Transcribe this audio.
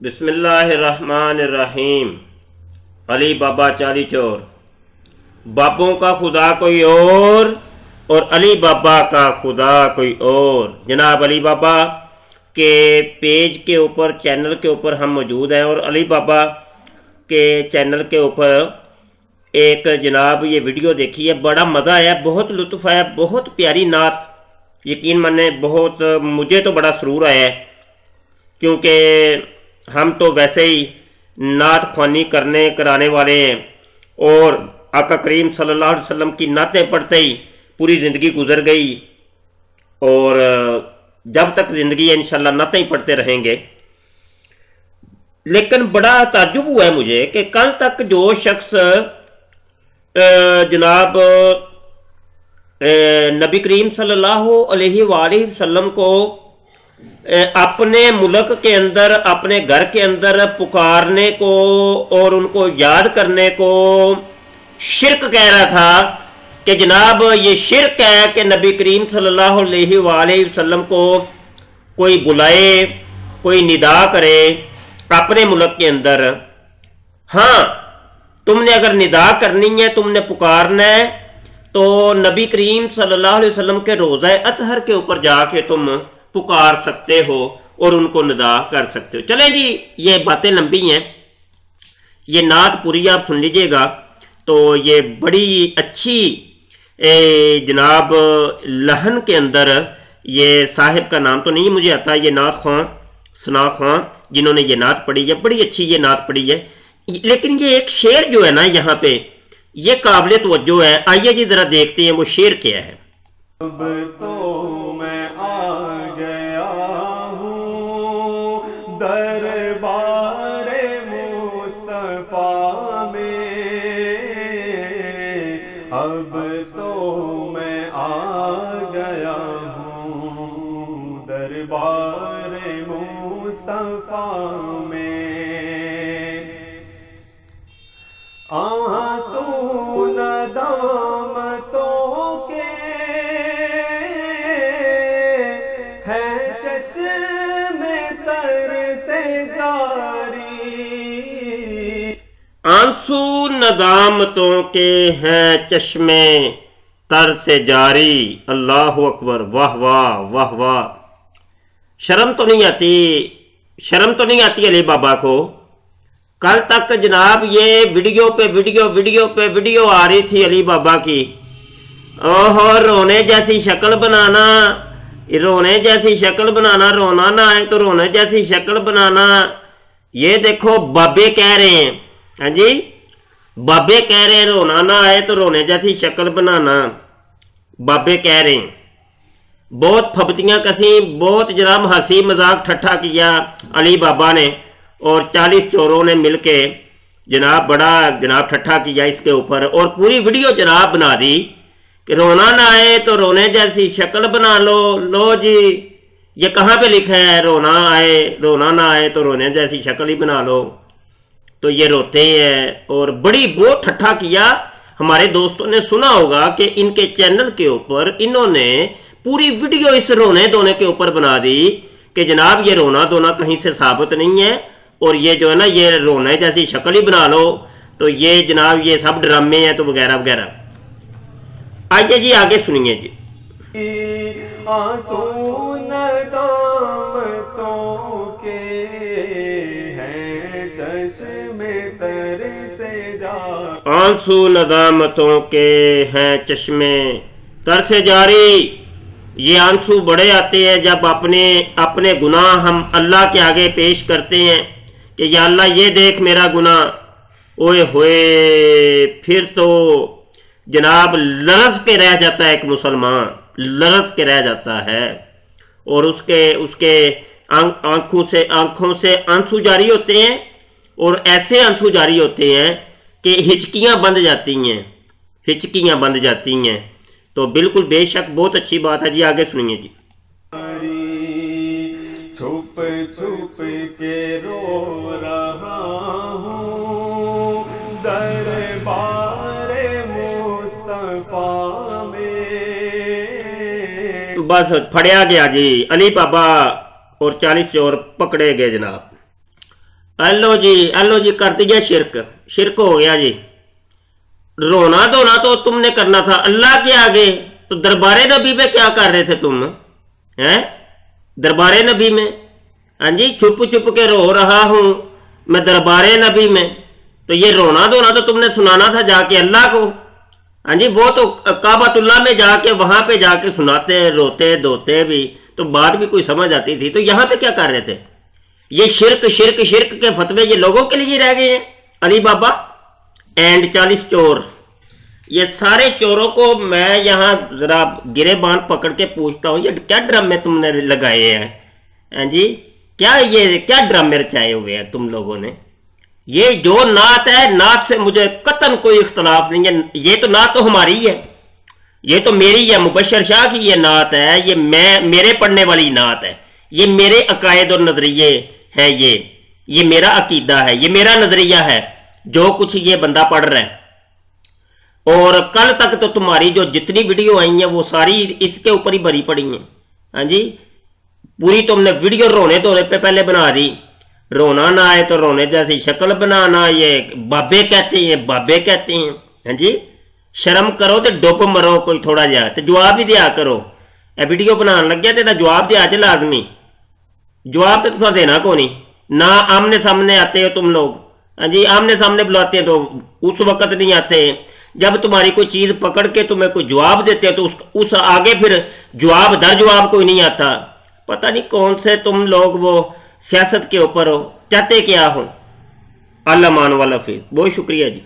बिस्मिल्लाहिर्रहमानिर्रहीम। अली बाबा चाली चोर। बाबों का खुदा कोई और अली बाबा का खुदा कोई और। जनाब अली बाबा के पेज के ऊपर, चैनल के ऊपर हम मौजूद हैं और अली बाबा के चैनल के ऊपर एक जनाब ये वीडियो देखी है, बड़ा मज़ा आया, बहुत लुत्फ़ आया, बहुत प्यारी नात। यकीन माने बहुत, मुझे तो बड़ा सुरूर आया है क्योंकि हम तो वैसे ही नात ख्वानी कराने वाले हैं और आका करीम सल्लल्लाहु अलैहि वसल्लम की नातें पढ़ते ही पूरी ज़िंदगी गुजर गई और जब तक ज़िंदगी है इंशाल्लाह नातें ही पढ़ते रहेंगे। लेकिन बड़ा ताज्जुब हुआ है मुझे कि कल तक जो शख्स जनाब नबी करीम सल्लल्लाहु अलैहि वसल्लम को अपने मुल्क के अंदर, अपने घर के अंदर पुकारने को और उनको याद करने को शिरक कह रहा था कि जनाब ये शिरक है कि नबी करीम सल्लल्लाहु अलैहि वसल्लम को कोई बुलाए, कोई निदा करे अपने मुल्क के अंदर। हाँ, तुमने अगर निदा करनी है, तुमने पुकारना है तो नबी करीम सल्लल्लाहु अलैहि वसल्लम के रोज़ा अतहर के ऊपर जाके तुम पुकार सकते हो और उनको निदा कर सकते हो। चलें जी, ये बातें लंबी हैं, ये नात पूरी आप सुन लीजिएगा। तो ये बड़ी अच्छी जनाब लहन के अंदर, ये साहिब का नाम तो नहीं मुझे आता, ये नात खां, सना खां, जिन्होंने ये नात पढ़ी है, बड़ी अच्छी ये नात पढ़ी है। लेकिन ये एक शेर जो है ना यहाँ पे, ये काबिल तवज्जो है। आइए जी जरा देखते हैं वो शेर क्या है। अब तो मैं आ गया हूँ दरबारे मुस्तफा में, अब तो मैं आ गया हूँ दरबारे मुस्तफा में। आंसू नदामतों के हैं चश्मे तर से जारी, आंसू नदामतों के हैं चश्मे तर से जारी। अल्लाहु अकबर, वाह वाह वाह वाह। शर्म तो नहीं आती, शर्म तो नहीं आती अली बाबा को। कल तक जनाब ये वीडियो पे वीडियो आ रही थी अली बाबा की। ओहो, रोने जैसी शक्ल बनाना, रोने जैसी शक्ल बनाना, रोना ना आए तो रोने जैसी शक्ल बनाना। ये देखो बाबे कह रहे हैं, हाँ जी, बाबे कह रहे हैं रोना ना आए तो रोने जैसी शक्ल बनाना। बाबे कह रहे हैं, बहुत फबतियाँ कसी, बहुत जनाब हंसी मजाक ठट्ठा किया अली बाबा ने और 40 चोरों ने मिलके जनाब बड़ा जनाब ठट्ठा किया इसके ऊपर और पूरी वीडियो जनाब बना दी कि रोना ना आए तो रोने जैसी शक्ल बना लो। लो जी, ये कहाँ पे लिखा है रोना ना आए तो रोने जैसी शक्ल ही बना लो। तो ये रोते हैं और बड़ी बहुत ठट्ठा किया। हमारे दोस्तों ने सुना होगा कि इनके चैनल के ऊपर इन्होंने पूरी वीडियो इस रोने धोने के ऊपर बना दी कि जनाब ये रोना धोना कहीं से साबित नहीं है और ये जो है ना ये रोने जैसी शक्ल ही बना लो। तो ये जनाब ये सब ड्रामे हैं तो वगैरह वगैरह। आइए जी आगे सुनिए जी। आंसू नदामतों के हैं चश्मे तर से जारी, आंसू नदामतों के हैं चश्मे तर से जारी। ये आंसू बड़े आते हैं जब अपने गुनाह हम अल्लाह के आगे पेश करते हैं कि या अल्लाह ये देख मेरा गुनाह। ओए होए, फिर तो जनाब लरस के रह जाता है एक मुसलमान, लरस के रह जाता है और उसके आंखों से आंसू जारी होते हैं और ऐसे आंसू जारी होते हैं कि हिचकियां बंद जाती हैं, हिचकियां बंद जाती हैं। तो बिल्कुल बेशक बहुत अच्छी बात है जी, आगे सुनिए जी। छुप छुप के रो रहा हूँ दरबारे मुस्तफा में। बस फड़िया गया जी अली बाबा और 40 चोर पकड़े गए जनाब। हेलो जी कर दिया शिरक हो गया जी। रोना धोना तो तुमने करना था अल्लाह के आगे, तो दरबारे नबी में क्या कर रहे थे तुम हैं? दरबारे नबी में, हाँ जी, छुप छुप के रो रहा हूं मैं दरबारे नबी में, तो ये रोना धोना तो तुमने सुनाना था जाके अल्लाह को। हाँ जी, वो तो काबतुल्लाह में जाके वहां पे जाके सुनाते रोते धोते भी, तो बात भी कोई समझ आती थी। तो यहां पे क्या कर रहे थे? ये शिरक शिरक शिरक के फतवे ये लोगों के लिए रह गए हैं। अली बाबा एंड 40 चोर, ये सारे चोरों को मैं यहाँ जरा गिरेबान पकड़ के पूछता हूँ, ये क्या ड्रामे तुमने लगाए हैं? हाँ जी, क्या ड्रामे रचाए हुए हैं तुम लोगों ने? ये जो नात है, नात से मुझे कतन कोई इख्तलाफ नहीं है। ये तो नात तो हमारी है, ये तो मेरी है, मुबशर शाह की ये नात है, ये मेरे पढ़ने वाली नात है, ये मेरे अकायद और नजरिए है, ये मेरा अकीदा है, ये मेरा नजरिया है, जो कुछ ये बंदा पढ़ रहा है। और कल तक तो तुम्हारी जो जितनी वीडियो आई हैं वो सारी इसके ऊपर ही भरी पड़ी हैं। हाँ जी, पूरी तुमने वीडियो रोने धोने पे पहले बना दी, रोना ना आए तो रोने जैसी शक्ल बनाना, ये बाबे कहते हैं बाबे कहते हैं। हाँ जी, शर्म करो तो डुब मरो कोई थोड़ा जा, तो जवाब भी दिया करो। ए वीडियो बनाने लग गया तो जवाब दिया च लाजमी, जवाब तो तुम देना को नहीं ना, आमने सामने आते हो तुम लोग। हाँ जी, आमने सामने बुलाते हैं तो उस वक्त नहीं आते, जब तुम्हारी कोई चीज पकड़ के तुम्हें कोई जवाब देते हो तो उस आगे फिर जवाब दर जवाब कोई नहीं आता। पता नहीं कौन से तुम लोग वो सियासत के ऊपर हो, चाहते क्या हो। अल्लाह मान वाला फिर बहुत शुक्रिया जी।